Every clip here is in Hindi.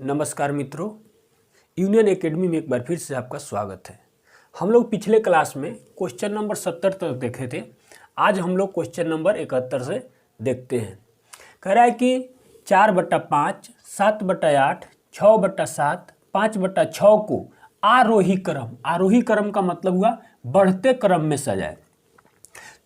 नमस्कार मित्रों, यूनियन एकेडमी में एक बार फिर से आपका स्वागत है। हम लोग पिछले क्लास में क्वेश्चन नंबर 70 तक देखे थे। आज हम लोग क्वेश्चन नंबर 71 से देखते हैं। कह रहा है कि 4/5, 7/8, 6/7, 5/6 को आरोही क्रम का मतलब हुआ बढ़ते क्रम में सजाए।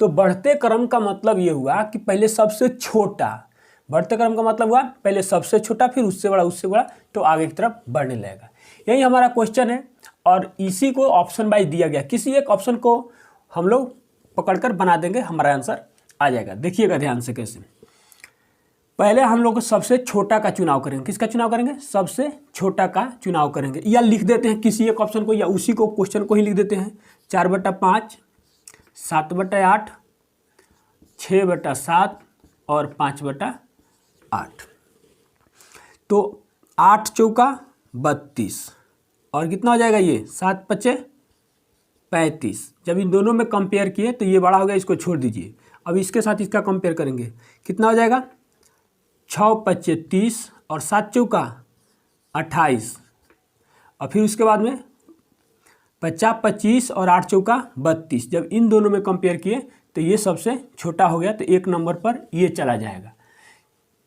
तो बढ़ते क्रम का मतलब ये हुआ कि पहले सबसे छोटा, बढ़ते क्रम का मतलब हुआ पहले सबसे छोटा, फिर उससे बड़ा, तो आगे की तरफ बढ़ने लगेगा। यही हमारा क्वेश्चन है और इसी को ऑप्शन वाइज दिया गया। किसी एक ऑप्शन को हम लोग पकड़कर बना देंगे, हमारा आंसर आ जाएगा। देखिएगा ध्यान से कैसे। पहले हम लोग सबसे छोटा का चुनाव करेंगे। किसका चुनाव करेंगे? सबसे छोटा का चुनाव करेंगे, या लिख देते हैं किसी एक ऑप्शन को, या उसी को क्वेश्चन को ही लिख देते हैं। 4/5, 7/8, 6/7 और 5/8। तो 8 चौका 32 और कितना हो जाएगा ये 7×5 35। जब इन दोनों में कंपेयर किए तो ये बड़ा हो गया, इसको छोड़ दीजिए। अब इसके साथ इसका कंपेयर करेंगे, कितना हो जाएगा 6×5 30 और 7 चौका 28। और फिर उसके बाद में 50 25 और 8 चौका 32। जब इन दोनों में कंपेयर किए तो ये सबसे छोटा हो गया, तो 1 नंबर पर ये चला जाएगा।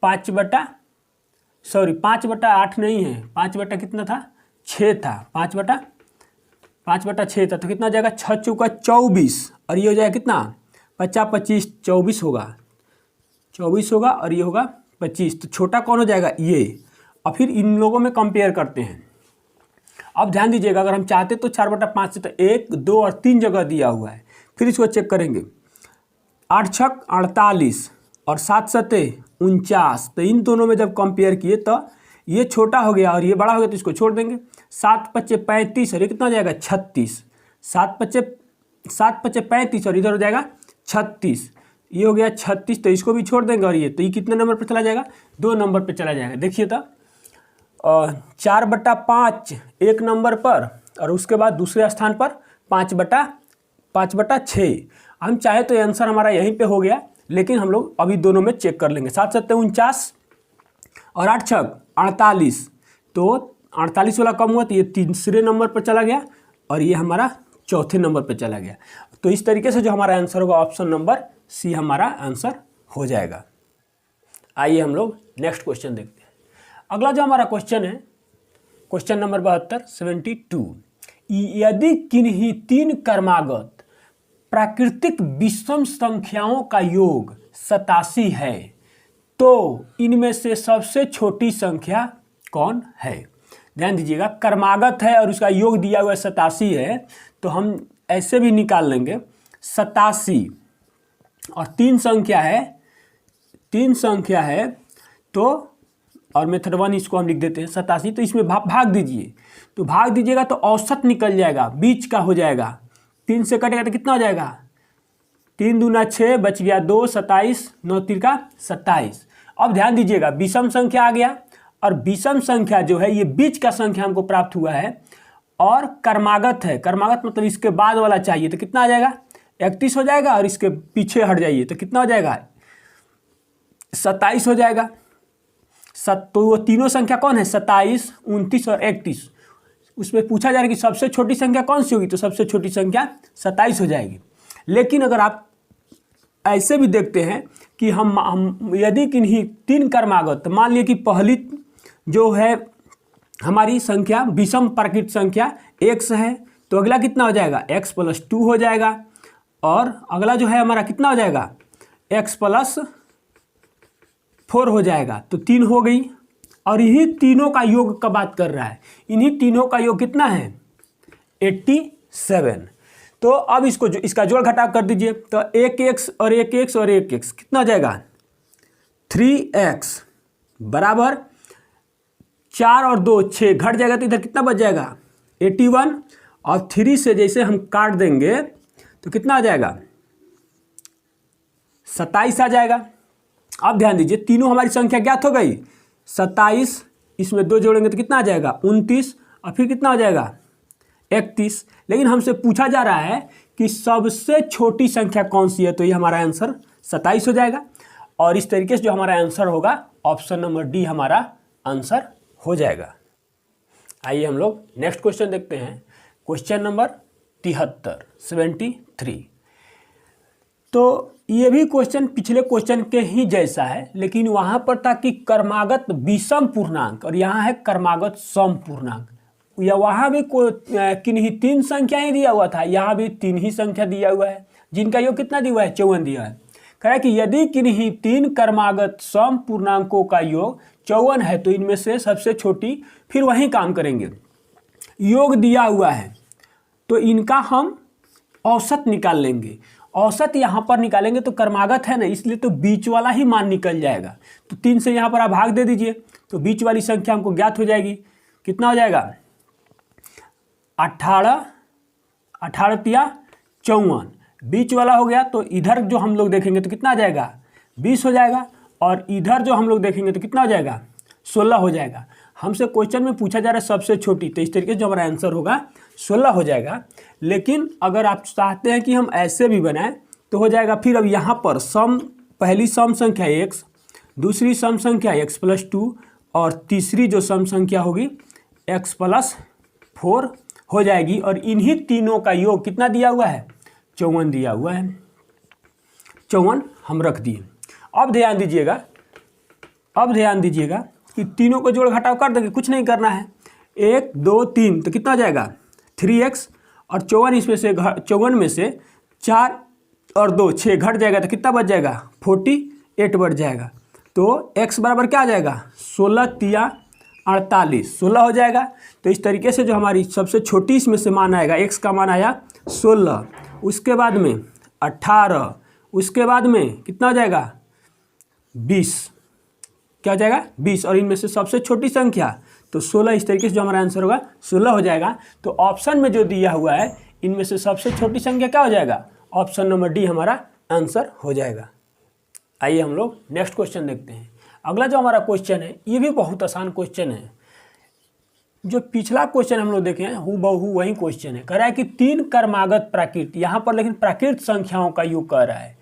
5/8 नहीं है, 5 कितना था 6 था, 5/6 था, तो कितना हो जाएगा 6 चौका 24 और ये हो जाएगा कितना 50 25 24 होगा, 24 होगा और ये होगा 25। तो छोटा कौन हो जाएगा ये। और फिर इन लोगों में कंपेयर करते हैं। अब ध्यान दीजिएगा, अगर हम चाहते तो 4/5 से तो 1 2 और 3 जगह दिया हुआ है। फिर इसको चेक करेंगे, 8 छक 48 और 7 सते 49। तो इन दोनों में जब कंपेयर किए तो ये छोटा हो गया और ये बड़ा हो गया, तो इसको छोड़ देंगे। 7×5 35 और ये कितना हो जाएगा 36। 7×5 35 और इधर हो जाएगा 36, ये हो गया 36। तो इसको भी छोड़ देंगे और ये, तो ये कितने नंबर पर चला जाएगा 2 नंबर पर चला जाएगा। देखिए तो 4/5 1 नंबर पर और उसके बाद दूसरे स्थान पर 5/6। हम चाहे तो आंसर हमारा यहीं पे हो गया, लेकिन हम लोग अभी दोनों में चेक कर लेंगे। 7 7 49 और 8 6 48। तो 48 वाला कम हुआ तो ये तीसरे नंबर पर चला गया और ये हमारा चौथे नंबर पर चला गया। तो इस तरीके से जो हमारा आंसर होगा ऑप्शन नंबर सी हमारा आंसर हो जाएगा। आइए हम लोग नेक्स्ट क्वेश्चन देखते हैं। अगला जो हमारा क्वेश्चन है, क्वेश्चन नंबर 72 यदि किन्हीं 3 क्रमागत प्राकृतिक विषम संख्याओं का योग 87 है तो इनमें से सबसे छोटी संख्या कौन है। ध्यान दीजिएगा, क्रमागत है और उसका योग दिया हुआ 87 है, तो हम ऐसे भी निकाल लेंगे 87 और 3 संख्या है तो, और मेथड 1 इसको हम लिख देते हैं 87। तो इसमें भाग दीजिए, तो भाग दीजिएगा तो औसत निकल जाएगा, बीच का हो जाएगा। 3 से कटेगा तो कितना हो जाएगा 3 दूना 6 बच गया 2, 27 9 तिरका 27। अब ध्यान दीजिएगा, विषम संख्या आ गया और विषम संख्या जो है ये बीच का संख्या हमको प्राप्त हुआ है और क्रमागत है। क्रमागत मतलब इसके बाद वाला चाहिए, तो कितना आ जाएगा 31 हो जाएगा और इसके पीछे हट जाइए तो कितना हो जाएगा 27 हो जाएगा। तो वो तीनों संख्या कौन है 27 29 और 31। उसमें पूछा जा रहा है कि सबसे छोटी संख्या कौन सी होगी, तो सबसे छोटी संख्या 27 हो जाएगी। लेकिन अगर आप ऐसे भी देखते हैं कि हम यदि किन्हीं 3 क्रमागत, मान लिए कि पहली जो है हमारी संख्या विषम प्राकृतिक संख्या x है, तो अगला कितना हो जाएगा x + 2 हो जाएगा और अगला जो है हमारा कितना हो जाएगा x + 4 हो जाएगा। तो 3 हो गई और इन्हीं तीनों का योग का बात कर रहा है। इन्हीं तीनों का योग कितना है 87। तो अब इसका जोड़ घटाव कर दीजिए, तो 1x और 1x और 1x कितना हो जाएगा 3x बराबर 4 और 2 6 घट जाएगा, तो इधर कितना बच जाएगा 81 और 3 से जैसे हम काट देंगे तो कितना आ जाएगा 27 आ जाएगा। अब ध्यान दीजिए, तीनों हमारी संख्या ज्ञात हो गई 27, इसमें 2 जोड़ेंगे तो कितना आ जाएगा 29 और फिर कितना हो जाएगा 31। लेकिन हमसे पूछा जा रहा है कि सबसे छोटी संख्या कौन सी है, तो ये हमारा आंसर 27 हो जाएगा। और इस तरीके से जो हमारा आंसर होगा ऑप्शन नंबर डी हमारा आंसर हो जाएगा। आइए हम लोग नेक्स्ट क्वेश्चन देखते हैं। Question number 73। तो ये भी क्वेश्चन पिछले क्वेश्चन के ही जैसा है, लेकिन वहाँ पर था कि क्रमागत विषम पूर्णांक और यहाँ है क्रमागत सम पूर्णांक। या वहाँ भी किन्हीं 3 संख्या ही दिया हुआ था, यहाँ भी 3 ही संख्या दिया हुआ है, जिनका योग कितना दिया हुआ है 54 दिया है। कह रहा है कि यदि किन्हीं 3 क्रमागत सम पूर्णांकों का योग 54 है तो इनमें से सबसे छोटी, फिर वहीं काम करेंगे, योग दिया हुआ है तो इनका हम औसत निकाल लेंगे। औसत यहाँ पर निकालेंगे तो क्रमागत है ना, इसलिए तो बीच वाला ही मान निकल जाएगा। तो 3 से यहाँ पर आप भाग दे दीजिए तो बीच वाली संख्या हमको ज्ञात हो जाएगी। कितना हो जाएगा 18, 18 तिया 54, बीच वाला हो गया। तो इधर जो हम लोग देखेंगे तो कितना आ जाएगा 20 हो जाएगा, और इधर जो हम लोग देखेंगे तो कितना हो जाएगा 16 हो जाएगा। हमसे क्वेश्चन में पूछा जा रहा है सबसे छोटी, तो इस तरीके से जो हमारा आंसर होगा 16 हो जाएगा। लेकिन अगर आप चाहते हैं कि हम ऐसे भी बनाएं तो हो जाएगा। फिर अब यहाँ पर सम, पहली सम संख्या x, दूसरी सम संख्या x+2 और तीसरी जो सम संख्या होगी x+4 हो जाएगी। और इन्हीं तीनों का योग कितना दिया हुआ है 54 दिया हुआ है। 54 हम रख दिए। अब ध्यान दीजिएगा कि तीनों को जोड़ घटाव कर देंगे, कुछ नहीं करना है। 1 2 3 तो कितना हो जाएगा 3x, और 54 में से 4 और 2 6 घट जाएगा तो कितना बच जाएगा 48 बढ़ जाएगा। तो x बराबर क्या आ जाएगा 16 तिया 48, 16 हो जाएगा। तो इस तरीके से जो हमारी सबसे छोटी इसमें से मान आएगा, x का मान आया 16, उसके बाद में 18, उसके बाद में कितना हो जाएगा 20, क्या हो जाएगा 20, और इनमें से सबसे छोटी संख्या तो 16। इस तरीके से जो हमारा आंसर होगा 16 हो जाएगा। तो ऑप्शन में जो दिया हुआ है इनमें से सबसे छोटी संख्या क्या हो जाएगा, ऑप्शन नंबर डी हमारा आंसर हो जाएगा। आइए हम लोग नेक्स्ट क्वेश्चन देखते हैं। अगला जो हमारा क्वेश्चन है ये भी बहुत आसान क्वेश्चन है। जो पिछला क्वेश्चन हम लोग देखे हैं हूबहू वही क्वेश्चन है। कह रहा है कि 3 क्रमागत प्राकृत, यहाँ पर लेकिन प्राकृत संख्याओं का योग कह रहा है,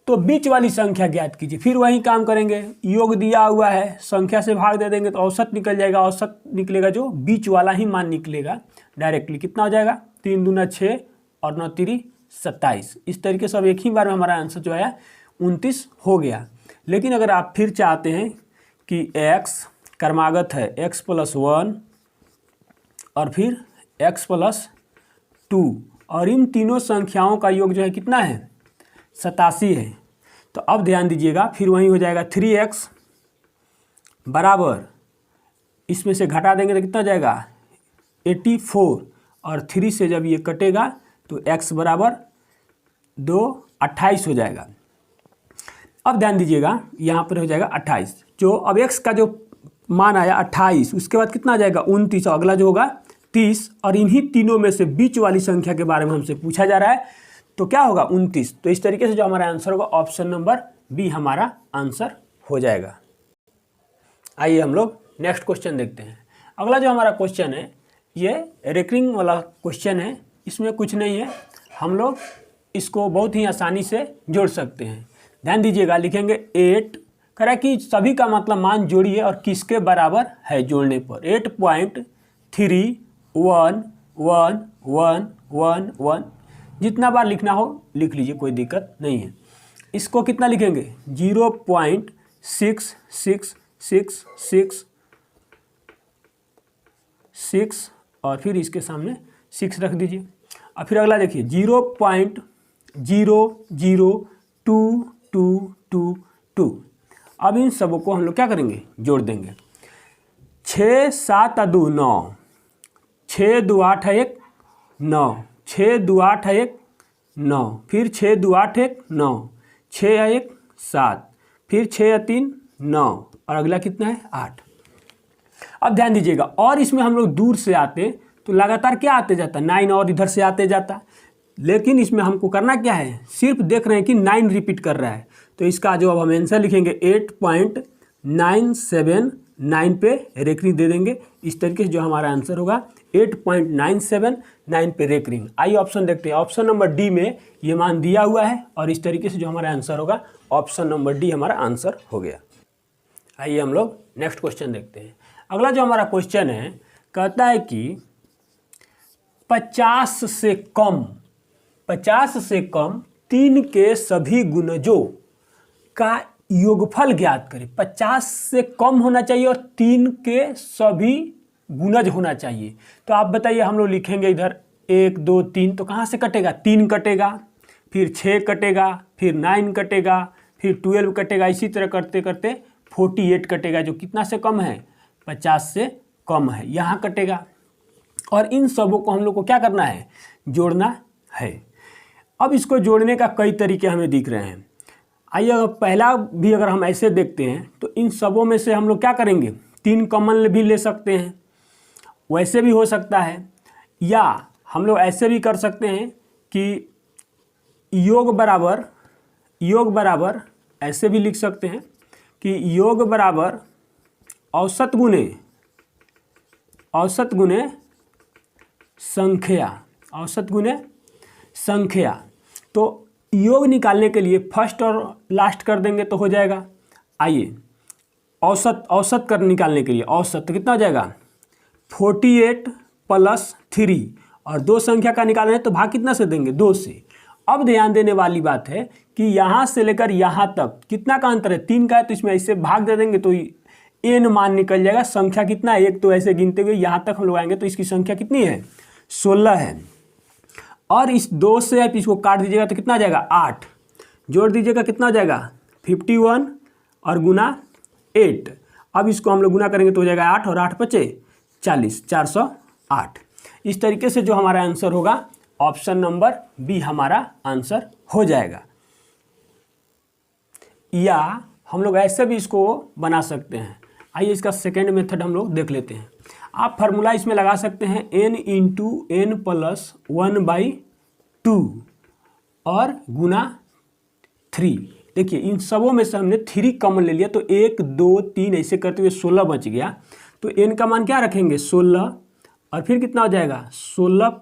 तो बीच वाली संख्या ज्ञात कीजिए। फिर वही काम करेंगे, योग दिया हुआ है, संख्या से भाग दे देंगे तो औसत निकल जाएगा। औसत निकलेगा जो बीच वाला ही मान निकलेगा डायरेक्टली। कितना हो जाएगा 3 दूना 6 और 9 तिरी 27। इस तरीके से अब एक ही बार में हमारा आंसर जो है 29 हो गया। लेकिन अगर आप फिर चाहते हैं कि x क्रमागत है x+1 और फिर x+2, और इन तीनों संख्याओं का योग जो है कितना है 87 है। तो अब ध्यान दीजिएगा, फिर वही हो जाएगा 3x बराबर, इसमें से घटा देंगे तो कितना हो जाएगा 84, और 3 से जब ये कटेगा तो x बराबर 2 28 हो जाएगा। अब ध्यान दीजिएगा यहाँ पर हो जाएगा 28, जो अब x का जो मान आया 28, उसके बाद कितना आ जाएगा 29, अगला जो होगा 30, और इन्हीं तीनों में से बीच वाली संख्या के बारे में हमसे पूछा जा रहा है तो क्या होगा 29। तो इस तरीके से जो हमारा आंसर होगा ऑप्शन नंबर बी हमारा आंसर हो जाएगा। आइए हम लोग नेक्स्ट क्वेश्चन देखते हैं। अगला जो हमारा क्वेश्चन है ये रेकरिंग वाला क्वेश्चन है, इसमें कुछ नहीं है, हम लोग इसको बहुत ही आसानी से जोड़ सकते हैं। ध्यान दीजिएगा, लिखेंगे 8, कह रहा है कि सभी का मतलब मान जोड़िए और किसके बराबर है जोड़ने पर। 8.31111, जितना बार लिखना हो लिख लीजिए, कोई दिक्कत नहीं है। इसको कितना लिखेंगे 0.6666 और फिर इसके सामने 6 रख दीजिए। और फिर अगला देखिए 0.00222। अब इन सबों को हम लोग क्या करेंगे जोड़ देंगे। 6 7 2 9, 6 2 8 1 9, 6 2 8 1 9, फिर 6 2 8 1 9, 6 1 7, फिर 6 3 9, और अगला कितना है 8। अब ध्यान दीजिएगा, और इसमें हम लोग दूर से आते तो लगातार क्या आते जाता 9, और इधर से आते जाता, लेकिन इसमें हमको करना क्या है, सिर्फ देख रहे हैं कि 9 रिपीट कर रहा है। तो इसका जो अब हम आंसर लिखेंगे 8.979 पे रेकरिंग दे देंगे। इस तरीके से जो हमारा आंसर होगा 8.979 पे रेकरिंग। आइए ऑप्शन देखते हैं। ऑप्शन नंबर डी में ये मान दिया हुआ है, और इस तरीके से जो हमारा आंसर होगा ऑप्शन नंबर डी हमारा आंसर हो गया। आइए हम लोग नेक्स्ट क्वेश्चन देखते हैं। अगला जो हमारा क्वेश्चन है कहता है कि 50 से कम 3 के सभी गुणजों का योगफल ज्ञात करें। 50 से कम होना चाहिए और 3 के सभी गुणज होना चाहिए। तो आप बताइए, हम लोग लिखेंगे इधर 1 2 3, तो कहाँ से कटेगा? 3 कटेगा, फिर 6 कटेगा, फिर 9 कटेगा, फिर 12 कटेगा, इसी तरह करते करते 48 कटेगा, जो कितना से कम है? 50 से कम है, यहाँ कटेगा। और इन सबों को हम लोग को क्या करना है? जोड़ना है। अब इसको जोड़ने का कई तरीके हमें दिख रहे हैं। आइए, अगर पहला भी अगर हम ऐसे देखते हैं तो इन सबों में से हम लोग क्या करेंगे? 3 कॉमन भी ले सकते हैं, वैसे भी हो सकता है, या हम लोग ऐसे भी कर सकते हैं कि योग बराबर ऐसे भी लिख सकते हैं कि योग बराबर औसत गुणे संख्या। तो योग निकालने के लिए फर्स्ट और लास्ट कर देंगे तो हो जाएगा। आइए, औसत कर निकालने के लिए औसत तो कितना हो जाएगा? 48 + 3, और 2 संख्या का निकालना है तो भाग कितना से देंगे? 2 से। अब ध्यान देने वाली बात है कि यहाँ से लेकर यहाँ तक कितना का अंतर है? 3 का है, तो इसमें ऐसे भाग दे देंगे तो n मान निकल जाएगा। संख्या कितना है? 1, तो ऐसे गिनते हुए यहाँ तक हम लोग आएंगे तो इसकी संख्या कितनी है? 16 है। और इस 2 से आप इसको काट दीजिएगा तो कितना आ जाएगा? 8। जोड़ दीजिएगा कितना हो जाएगा? 51 और गुना 8। अब इसको हम लोग गुना करेंगे तो हो जाएगा 8 और 8 बचे 40, 408। इस तरीके से जो हमारा आंसर होगा ऑप्शन नंबर बी हमारा आंसर हो जाएगा। या हम लोग ऐसे भी इसको बना सकते हैं। आइए, इसका सेकेंड मेथड हम लोग देख लेते हैं। आप फार्मूला इसमें लगा सकते हैं n × n + 1/2 और गुना 3। देखिए, इन सबों में से हमने 3 कॉमन ले लिया तो 1 2 3 ऐसे करते हुए 16 बच गया। तो n का मान क्या रखेंगे? 16, और फिर कितना हो जाएगा? 16 +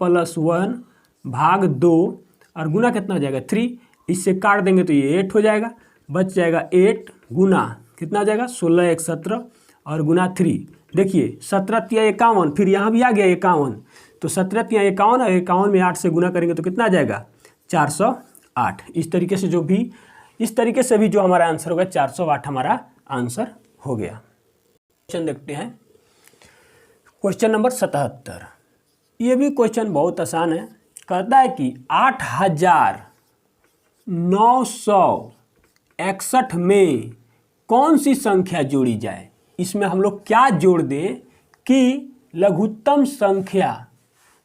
1/2 और गुना कितना हो जाएगा? 3। इससे काट देंगे तो ये 8 हो जाएगा, बच जाएगा 8 गुना कितना हो जाएगा? 16 1 17 और गुना 3। देखिए, 17 × 3 = 51, फिर यहाँ भी आ गया 51, तो 17 × 3 = 51 और 51 में 8 से गुना करेंगे तो कितना आ जाएगा? 408। इस तरीके से भी जो हमारा आंसर होगा 408 हमारा आंसर हो गया। क्वेश्चन देखते हैं, क्वेश्चन नंबर 77। ये भी क्वेश्चन बहुत आसान है। कहता है कि 8961 में कौन सी संख्या जोड़ी जाए? इसमें हम लोग क्या जोड़ दें कि लघुत्तम संख्या,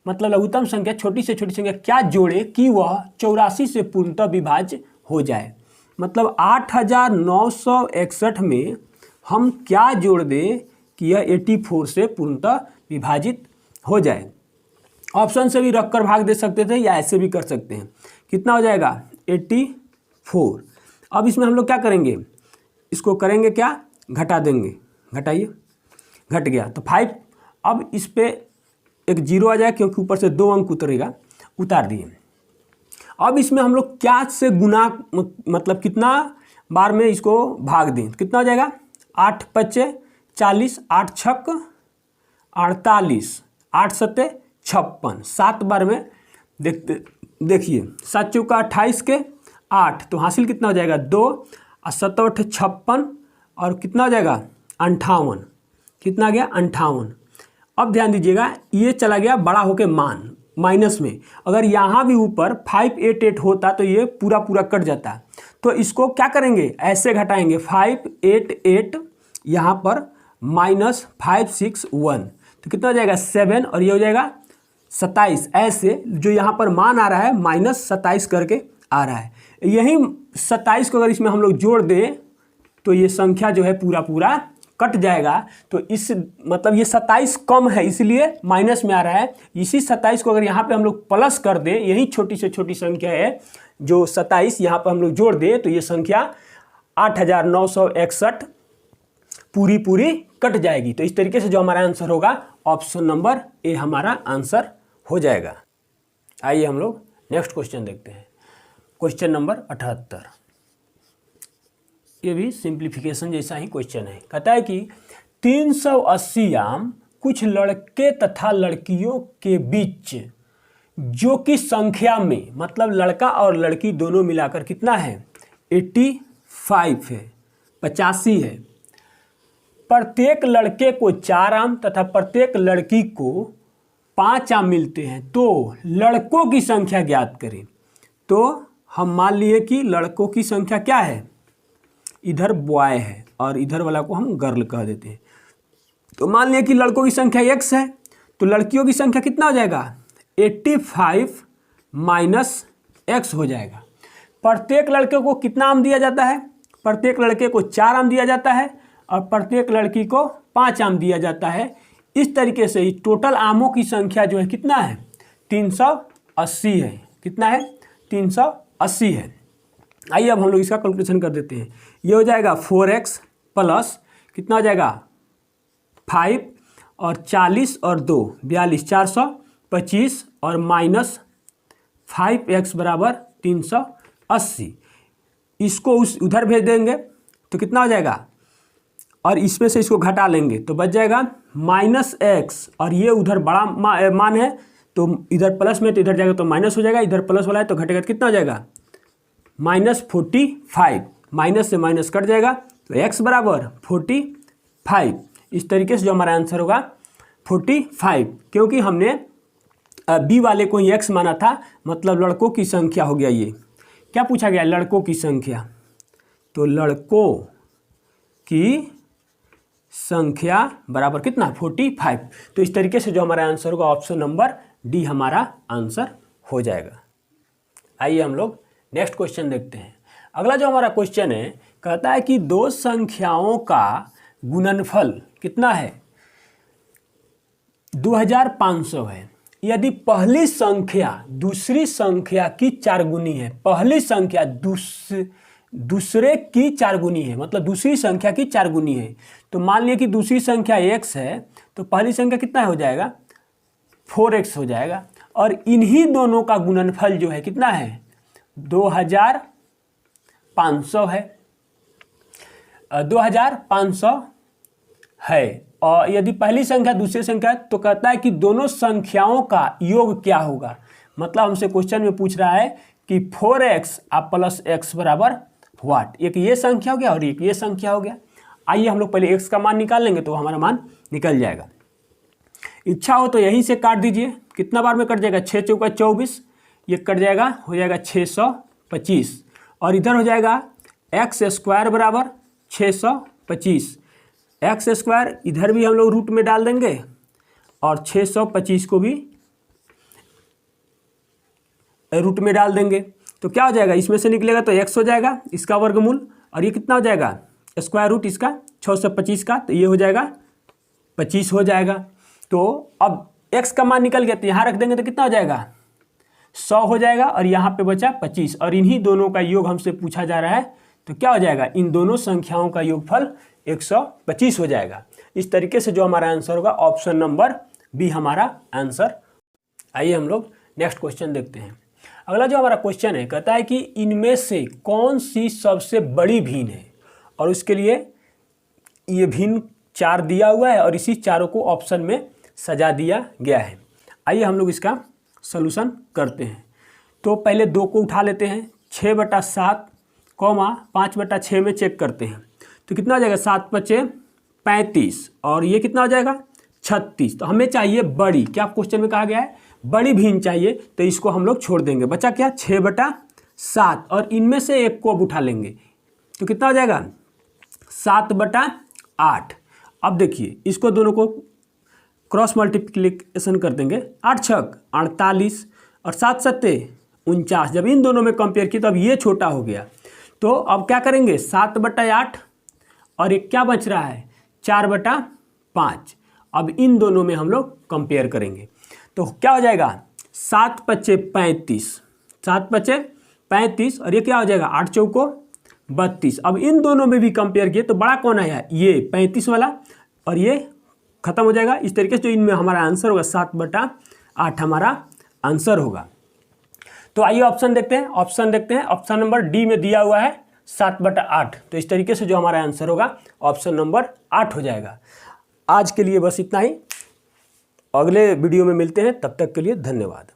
मतलब लघुत्तम संख्या छोटी से छोटी संख्या क्या जोड़े कि वह 84 से पूर्णतः विभाज्य हो जाए। मतलब 8961 में हम क्या जोड़ दें कि यह 84 से पूर्णतः विभाजित हो जाए। ऑप्शन से भी रखकर भाग दे सकते थे या ऐसे भी कर सकते हैं। कितना हो जाएगा? 84। अब इसमें हम लोग क्या करेंगे? इसको करेंगे क्या? घटा देंगे। घटाइए, घट गया तो 5। अब इस पे एक 0 आ जाएगा क्योंकि ऊपर से 2 अंक उतरेगा, उतार दिए। अब इसमें हम लोग क्या से गुना, मतलब कितना बार में इसको भाग दें? कितना हो जाएगा? 8 × 5 = 40, 8 × 6 = 48, 8 × 7 = 56। 7 बार में देखिए, 7 × 4 = 28 के 8, तो हासिल कितना हो जाएगा? 2 और 7 × 8 = 56 और कितना हो जाएगा? 58। कितना आ गया? 58। अब ध्यान दीजिएगा, ये चला गया बड़ा होके मान माइनस में। अगर यहाँ भी ऊपर 588 होता तो ये पूरा कट जाता। तो इसको क्या करेंगे? ऐसे घटाएंगे, 588 यहाँ पर -561, तो कितना हो जाएगा? 7 और ये हो जाएगा 27। ऐसे जो यहाँ पर मान आ रहा है -27 करके आ रहा है। यही 27 को अगर इसमें हम लोग जोड़ दें तो ये संख्या जो है पूरा कट जाएगा। तो इस मतलब ये 27 कम है इसलिए माइनस में आ रहा है। इसी 27 को अगर यहाँ पे हम लोग प्लस कर दें, यही छोटी से छोटी संख्या है जो 27 यहाँ पर हम लोग जोड़ दें तो ये संख्या 8961 पूरी कट जाएगी। तो इस तरीके से जो हमारा आंसर होगा ऑप्शन नंबर ए हमारा आंसर हो जाएगा। आइए हम लोग नेक्स्ट क्वेश्चन देखते हैं, क्वेश्चन नंबर 78। ये भी सिंप्लीफिकेशन जैसा ही क्वेश्चन है। कहता है कि 380 आम कुछ लड़के तथा लड़कियों के बीच, जो कि संख्या में मतलब लड़का और लड़की दोनों मिलाकर कितना है, 85 है, 85 है। प्रत्येक लड़के को 4 आम तथा प्रत्येक लड़की को 5 आम मिलते हैं, तो लड़कों की संख्या ज्ञात करें। तो हम मान लिए कि लड़कों की संख्या क्या है, इधर बॉय है और इधर वाला को हम गर्ल कह देते हैं। तो मान लिया कि लड़कों की संख्या x है, तो लड़कियों की संख्या कितना हो जाएगा, 85 माइनस x हो जाएगा। प्रत्येक लड़के को कितना आम दिया जाता है, प्रत्येक लड़के को 4 आम दिया जाता है और प्रत्येक लड़की को 5 आम दिया जाता है। इस तरीके से ही टोटल आमों की संख्या जो है कितना है, 380 है। कितना है, 380 है। आइए अब हम लोग इसका कैलकुलेशन कर देते हैं। ये हो जाएगा 4x प्लस कितना हो जाएगा 5 और 40 और 2 42 425 और माइनस 5x बराबर 380। इसको उधर भेज देंगे तो कितना हो जाएगा, और इसमें से इसको घटा लेंगे तो बच जाएगा माइनस एक्स, और ये उधर बड़ा मान है तो इधर प्लस में तो इधर जाएगा तो माइनस हो जाएगा, इधर प्लस वाला है तो घटेगा कितना हो जाएगा -45। माइनस से माइनस कट जाएगा तो x बराबर 45। इस तरीके से जो हमारा आंसर होगा 45, क्योंकि हमने बी वाले को ही x माना था, मतलब लड़कों की संख्या हो गया। ये क्या पूछा गया, लड़कों की संख्या, तो लड़कों की संख्या बराबर कितना 45। तो इस तरीके से जो हमारा आंसर होगा ऑप्शन नंबर डी हमारा आंसर हो जाएगा। आइए हम लोग नेक्स्ट क्वेश्चन देखते हैं। अगला जो हमारा क्वेश्चन है, कहता है कि दो संख्याओं का गुणनफल कितना है, 2500 है। यदि पहली संख्या दूसरी संख्या की 4 गुनी है, पहली संख्या दूसरे की 4 गुनी है, मतलब दूसरी संख्या की 4 गुनी है, तो मान लिया कि दूसरी संख्या x है तो पहली संख्या कितना हो जाएगा 4x हो जाएगा, और इन्हीं दोनों का गुणनफल जो है कितना है 2500 है, 2500 है। और यदि पहली संख्या दूसरी संख्या तो कहता है कि दोनों संख्याओं का योग क्या होगा। मतलब हमसे क्वेश्चन में पूछ रहा है कि 4x प्लस x बराबर व्हाट। एक ये संख्या हो गया और एक ये संख्या हो गया। आइए हम लोग पहले x का मान निकाल लेंगे तो हमारा मान निकल जाएगा। इच्छा हो तो यहीं से काट दीजिए, कितना बार में कट जाएगा 6 चौका 24, ये कट जाएगा हो जाएगा 625, और इधर हो जाएगा x स्क्वायर बराबर 625। एक्स स्क्वायर इधर भी हम लोग रूट में डाल देंगे और 625 को भी रूट में डाल देंगे, तो क्या हो जाएगा, इसमें से निकलेगा तो x हो जाएगा इसका वर्गमूल, और ये कितना हो जाएगा स्क्वायर रूट इसका 625 का, तो ये हो जाएगा 25 हो जाएगा। तो अब x का मान निकल गया तो यहाँ रख देंगे तो कितना हो जाएगा 100 हो जाएगा, और यहाँ पे बचा 25, और इन्हीं दोनों का योग हमसे पूछा जा रहा है, तो क्या हो जाएगा इन दोनों संख्याओं का योगफल 125 हो जाएगा। इस तरीके से जो हमारा आंसर होगा ऑप्शन नंबर बी हमारा आंसर। आइए हम लोग नेक्स्ट क्वेश्चन देखते हैं। अगला जो हमारा क्वेश्चन है, कहता है कि इनमें से कौन सी सबसे बड़ी भिन्न है, और उसके लिए ये भिन्न 4 दिया हुआ है और इसी चारों को ऑप्शन में सजा दिया गया है। आइए हम लोग इसका सलूशन करते हैं। तो पहले 2 को उठा लेते हैं, 6/7 5/6 में चेक करते हैं तो कितना हो जाएगा 7×5 35, और ये कितना हो जाएगा 36। तो हमें चाहिए बड़ी, क्या क्वेश्चन में कहा गया है बड़ी भिन्न चाहिए, तो इसको हम लोग छोड़ देंगे, बचा क्या 6/7, और इनमें से एक को अब उठा लेंगे तो कितना हो जाएगा 7/8। अब देखिए इसको दोनों को क्रॉस मल्टीप्लिकेशन कर देंगे, 8 छक 48 और 7 सत्ते 49। जब इन दोनों में कंपेयर किया तो अब ये छोटा हो गया, तो अब क्या करेंगे 7/8 और एक क्या बच रहा है 4/5। अब इन दोनों में हम लोग कंपेयर करेंगे तो क्या हो जाएगा 7×5 35, 7×5 35, और ये क्या हो जाएगा 8 चौको 32। अब इन दोनों में भी कंपेयर किए तो बड़ा कौन आया ये 35 वाला, और ये खत्म हो जाएगा। इस तरीके से जो इनमें हमारा आंसर होगा 7/8 हमारा आंसर होगा। तो आइए ऑप्शन देखते हैं, ऑप्शन नंबर डी में दिया हुआ है 7/8, तो इस तरीके से जो हमारा आंसर होगा ऑप्शन नंबर 8 हो जाएगा। आज के लिए बस इतना ही, अगले वीडियो में मिलते हैं, तब तक के लिए धन्यवाद।